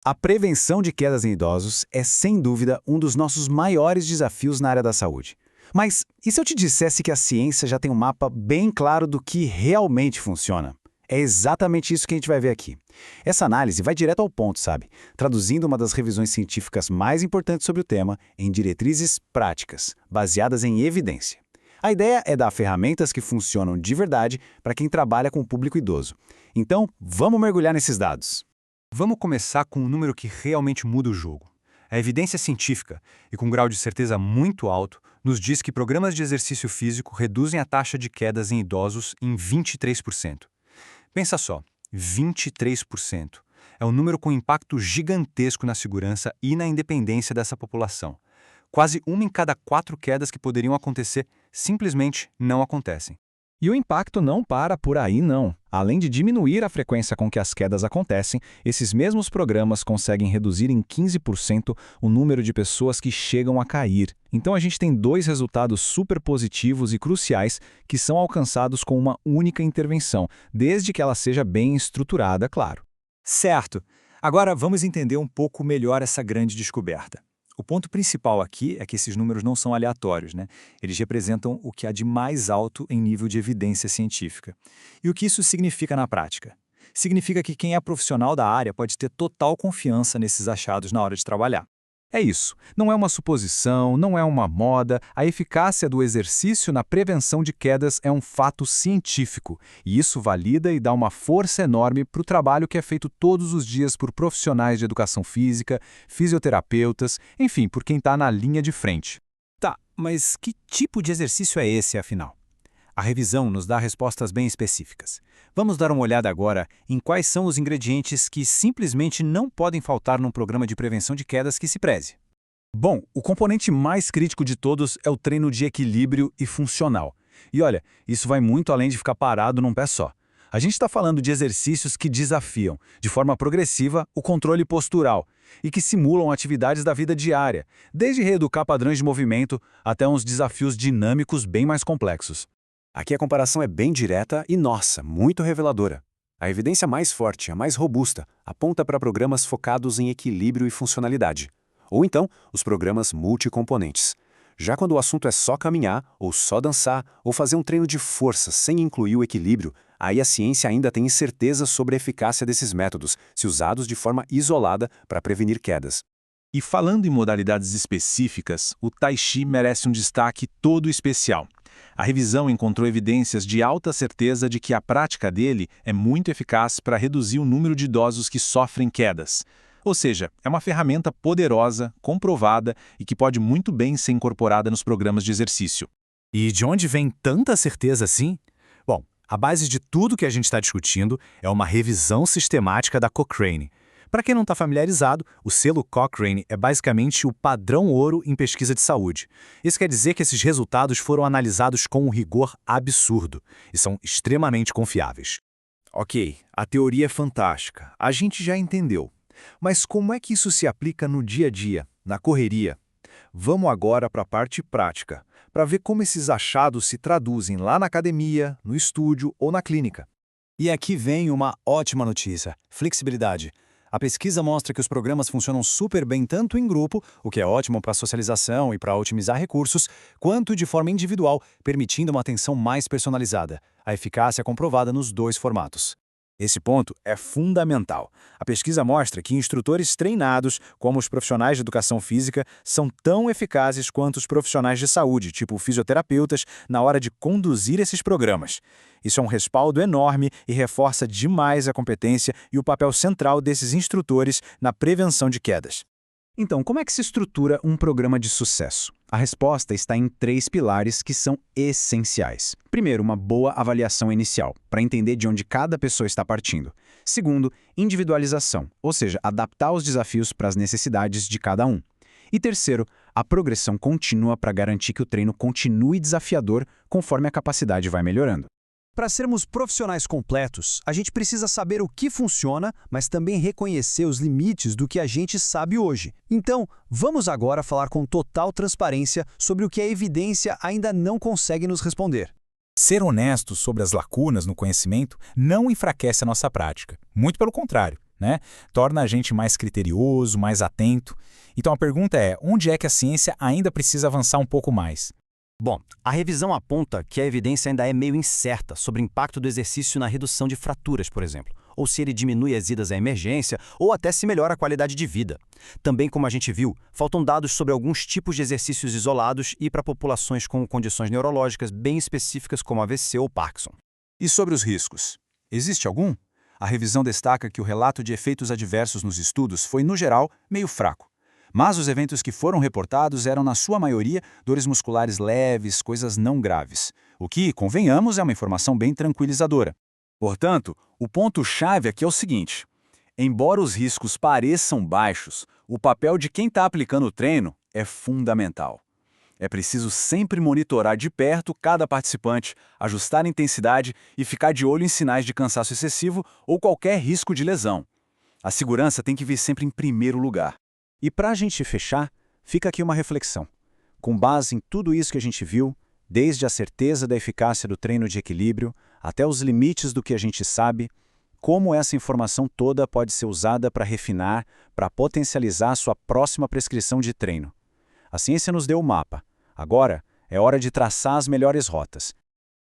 A prevenção de quedas em idosos é, sem dúvida, um dos nossos maiores desafios na área da saúde. Mas e se eu te dissesse que a ciência já tem um mapa bem claro do que realmente funciona? É exatamente isso que a gente vai ver aqui. Essa análise vai direto ao ponto, sabe? Traduzindo uma das revisões científicas mais importantes sobre o tema em diretrizes práticas, baseadas em evidência. A ideia é dar ferramentas que funcionam de verdade para quem trabalha com o público idoso. Então, vamos mergulhar nesses dados. Vamos começar com um número que realmente muda o jogo. A evidência científica, e com um grau de certeza muito alto, nos diz que programas de exercício físico reduzem a taxa de quedas em idosos em 23%. Pensa só, 23%. É um número com impacto gigantesco na segurança e na independência dessa população. Quase uma em cada 4 quedas que poderiam acontecer simplesmente não acontecem. E o impacto não para por aí, não. Além de diminuir a frequência com que as quedas acontecem, esses mesmos programas conseguem reduzir em 15% o número de pessoas que chegam a cair. Então a gente tem 2 resultados super positivos e cruciais que são alcançados com uma única intervenção, desde que ela seja bem estruturada, claro. Certo. Agora vamos entender um pouco melhor essa grande descoberta. O ponto principal aqui é que esses números não são aleatórios, né? Eles representam o que há de mais alto em nível de evidência científica. E o que isso significa na prática? Significa que quem é profissional da área pode ter total confiança nesses achados na hora de trabalhar. É isso. Não é uma suposição, não é uma moda. A eficácia do exercício na prevenção de quedas é um fato científico. E isso valida e dá uma força enorme para o trabalho que é feito todos os dias por profissionais de educação física, fisioterapeutas, enfim, por quem está na linha de frente. Tá, mas que tipo de exercício é esse, afinal? A revisão nos dá respostas bem específicas. Vamos dar uma olhada agora em quais são os ingredientes que simplesmente não podem faltar num programa de prevenção de quedas que se preze. Bom, o componente mais crítico de todos é o treino de equilíbrio e funcional. E olha, isso vai muito além de ficar parado num pé só. A gente está falando de exercícios que desafiam, de forma progressiva, o controle postural e que simulam atividades da vida diária, desde reeducar padrões de movimento até uns desafios dinâmicos bem mais complexos. Aqui a comparação é bem direta e, nossa, muito reveladora. A evidência mais forte, a mais robusta, aponta para programas focados em equilíbrio e funcionalidade. Ou então, os programas multicomponentes. Já quando o assunto é só caminhar, ou só dançar, ou fazer um treino de força sem incluir o equilíbrio, aí a ciência ainda tem incerteza sobre a eficácia desses métodos, se usados de forma isolada para prevenir quedas. E falando em modalidades específicas, o Tai Chi merece um destaque todo especial. A revisão encontrou evidências de alta certeza de que a prática dele é muito eficaz para reduzir o número de idosos que sofrem quedas. Ou seja, é uma ferramenta poderosa, comprovada e que pode muito bem ser incorporada nos programas de exercício. E de onde vem tanta certeza assim? Bom, a base de tudo que a gente está discutindo é uma revisão sistemática da Cochrane. Para quem não está familiarizado, o selo Cochrane é basicamente o padrão ouro em pesquisa de saúde. Isso quer dizer que esses resultados foram analisados com um rigor absurdo e são extremamente confiáveis. Ok, a teoria é fantástica, a gente já entendeu. Mas como é que isso se aplica no dia a dia, na correria? Vamos agora para a parte prática, para ver como esses achados se traduzem lá na academia, no estúdio ou na clínica. E aqui vem uma ótima notícia: flexibilidade. A pesquisa mostra que os programas funcionam super bem tanto em grupo, o que é ótimo para a socialização e para otimizar recursos, quanto de forma individual, permitindo uma atenção mais personalizada. A eficácia é comprovada nos 2 formatos. Esse ponto é fundamental. A pesquisa mostra que instrutores treinados, como os profissionais de educação física, são tão eficazes quanto os profissionais de saúde, tipo fisioterapeutas, na hora de conduzir esses programas. Isso é um respaldo enorme e reforça demais a competência e o papel central desses instrutores na prevenção de quedas. Então, como é que se estrutura um programa de sucesso? A resposta está em 3 pilares que são essenciais. Primeiro, uma boa avaliação inicial, para entender de onde cada pessoa está partindo. Segundo, individualização, ou seja, adaptar os desafios para as necessidades de cada um. E terceiro, a progressão contínua para garantir que o treino continue desafiador conforme a capacidade vai melhorando. Para sermos profissionais completos, a gente precisa saber o que funciona, mas também reconhecer os limites do que a gente sabe hoje. Então, vamos agora falar com total transparência sobre o que a evidência ainda não consegue nos responder. Ser honesto sobre as lacunas no conhecimento não enfraquece a nossa prática. Muito pelo contrário, né? Torna a gente mais criterioso, mais atento. Então a pergunta é, onde é que a ciência ainda precisa avançar um pouco mais? Bom, a revisão aponta que a evidência ainda é meio incerta sobre o impacto do exercício na redução de fraturas, por exemplo, ou se ele diminui as idas à emergência, ou até se melhora a qualidade de vida. Também, como a gente viu, faltam dados sobre alguns tipos de exercícios isolados e para populações com condições neurológicas bem específicas como AVC ou Parkinson. E sobre os riscos? Existe algum? A revisão destaca que o relato de efeitos adversos nos estudos foi, no geral, meio fraco. Mas os eventos que foram reportados eram, na sua maioria, dores musculares leves, coisas não graves. O que, convenhamos, é uma informação bem tranquilizadora. Portanto, o ponto-chave aqui é o seguinte: embora os riscos pareçam baixos, o papel de quem está aplicando o treino é fundamental. É preciso sempre monitorar de perto cada participante, ajustar a intensidade e ficar de olho em sinais de cansaço excessivo ou qualquer risco de lesão. A segurança tem que vir sempre em primeiro lugar. E para a gente fechar, fica aqui uma reflexão. Com base em tudo isso que a gente viu, desde a certeza da eficácia do treino de equilíbrio até os limites do que a gente sabe, como essa informação toda pode ser usada para refinar, para potencializar sua próxima prescrição de treino. A ciência nos deu o mapa. Agora é hora de traçar as melhores rotas,